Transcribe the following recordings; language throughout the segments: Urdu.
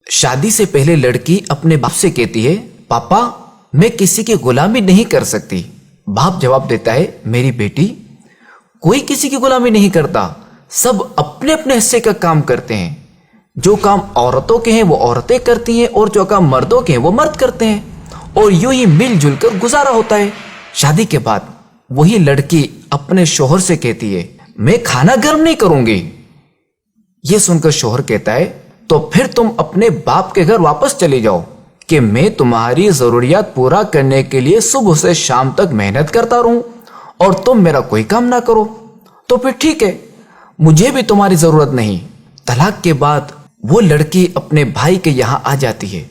شادی سے پہلے لڑکی اپنے باپ سے کہتی ہے پاپا میں کسی کی غلامی نہیں کر سکتی۔ باپ جواب دیتا ہے میری بیٹی کوئی کسی کی غلامی نہیں کرتا، سب اپنے اپنے حصے کا کام کرتے ہیں، جو کام عورتوں کے ہیں وہ عورتیں کرتی ہیں اور جو کام مردوں کے ہیں وہ مرد کرتے ہیں، اور یوں ہی مل جل کر گزارا ہوتا ہے۔ شادی کے بعد وہی لڑکی اپنے شوہر سے کہتی ہے میں کھانا گرم نہیں کروں گی۔ یہ سن کر شوہر کہتا ہے تو پھر تم اپنے باپ کے گھر واپس چلی جاؤ کہ میں تمہاری ضروریات پورا کرنے کے لیے صبح سے شام تک محنت کرتا رہوں اور تم میرا کوئی کام نہ کرو، تو پھر ٹھیک ہے، مجھے بھی تمہاری ضرورت نہیں۔ طلاق کے بعد وہ لڑکی اپنے بھائی کے یہاں آ جاتی ہے،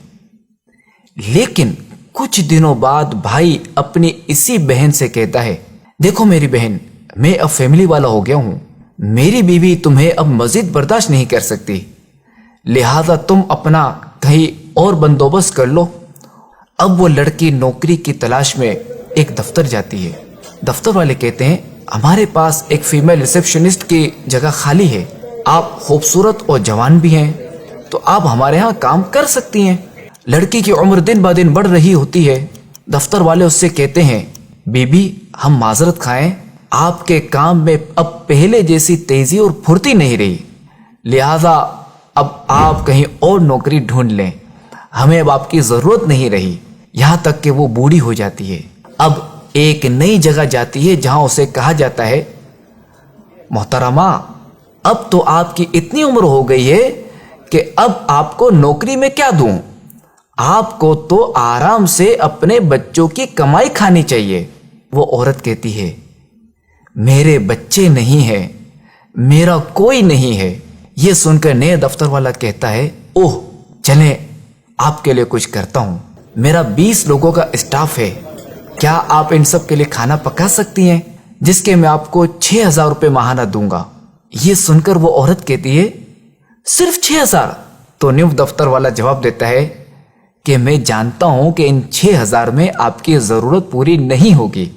لیکن کچھ دنوں بعد بھائی اپنی اسی بہن سے کہتا ہے دیکھو میری بہن، میں اب فیملی والا ہو گیا ہوں، میری بیوی تمہیں اب مزید برداشت نہیں کر سکتی، لہذا تم اپنا کہیں اور بندوبست کر لو۔ اب وہ لڑکی نوکری کی تلاش میں ایک دفتر جاتی ہے۔ دفتر والے کہتے ہیں ہمارے پاس ایک فیمیل ریسیپشنسٹ کی جگہ خالی ہے، آپ خوبصورت اور جوان بھی ہیں تو آپ ہمارے ہاں کام کر سکتی ہیں۔ لڑکی کی عمر دن بہ دن بڑھ رہی ہوتی ہے۔ دفتر والے اس سے کہتے ہیں بی بی ہم معذرت خواہیں، آپ کے کام میں اب پہلے جیسی تیزی اور پھرتی نہیں رہی، لہذا اب آپ کہیں اور نوکری ڈھونڈ لیں، ہمیں اب آپ کی ضرورت نہیں رہی۔ یہاں تک کہ وہ بوڑھی ہو جاتی ہے، اب ایک نئی جگہ جاتی ہے جہاں اسے کہا جاتا ہے محترمہ اب تو آپ کی اتنی عمر ہو گئی ہے کہ اب آپ کو نوکری میں کیا دوں، آپ کو تو آرام سے اپنے بچوں کی کمائی کھانی چاہیے۔ وہ عورت کہتی ہے میرے بچے نہیں ہیں، میرا کوئی نہیں ہے۔ یہ سن کر نئے دفتر والا کہتا ہے اوہ چلیں آپ کے لیے کچھ کرتا ہوں، میرا 20 لوگوں کا اسٹاف ہے، کیا آپ ان سب کے لیے کھانا پکا سکتی ہیں جس کے میں آپ کو 6000 روپے ماہانہ دوں گا۔ یہ سن کر وہ عورت کہتی ہے صرف 6000؟ تو نیو دفتر والا جواب دیتا ہے کہ میں جانتا ہوں کہ ان 6000 میں آپ کی ضرورت پوری نہیں ہوگی،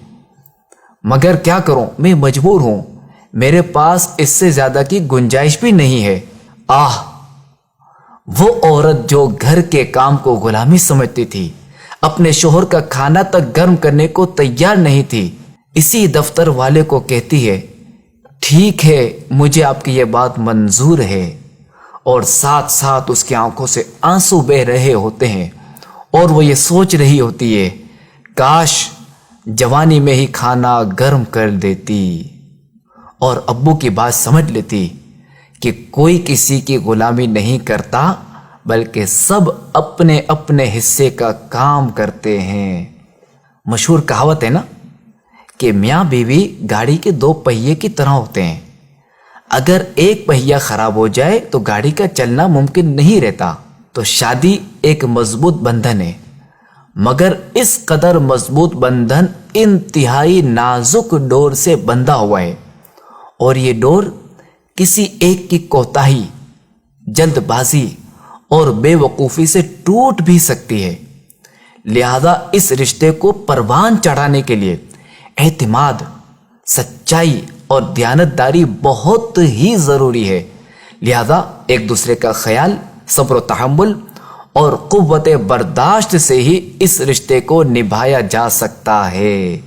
مگر کیا کروں میں مجبور ہوں، میرے پاس اس سے زیادہ کی گنجائش بھی نہیں ہے۔ آہ، وہ عورت جو گھر کے کام کو غلامی سمجھتی تھی، اپنے شوہر کا کھانا تک گرم کرنے کو تیار نہیں تھی، اسی دفتر والے کو کہتی ہے ٹھیک ہے مجھے آپ کی یہ بات منظور ہے، اور ساتھ ساتھ اس کی آنکھوں سے آنسو بہ رہے ہوتے ہیں اور وہ یہ سوچ رہی ہوتی ہے کاش جوانی میں ہی کھانا گرم کر دیتی اور ابو کی بات سمجھ لیتی کہ کوئی کسی کی غلامی نہیں کرتا بلکہ سب اپنے اپنے حصے کا کام کرتے ہیں۔ مشہور کہاوت ہے نا کہ میاں بیوی گاڑی کے 2 پہیے کی طرح ہوتے ہیں، اگر ایک پہیہ خراب ہو جائے تو گاڑی کا چلنا ممکن نہیں رہتا۔ تو شادی ایک مضبوط بندھن ہے، مگر اس قدر مضبوط بندھن انتہائی نازک ڈور سے بندھا ہوا ہے، اور یہ ڈور کسی ایک کی کوتاہی، جلد بازی اور بے وقوفی سے ٹوٹ بھی سکتی ہے۔ لہذا اس رشتے کو پروان چڑھانے کے لیے اعتماد، سچائی اور دیانتداری بہت ہی ضروری ہے۔ لہذا ایک دوسرے کا خیال، صبر و تحمل اور قوت برداشت سے ہی اس رشتے کو نبھایا جا سکتا ہے۔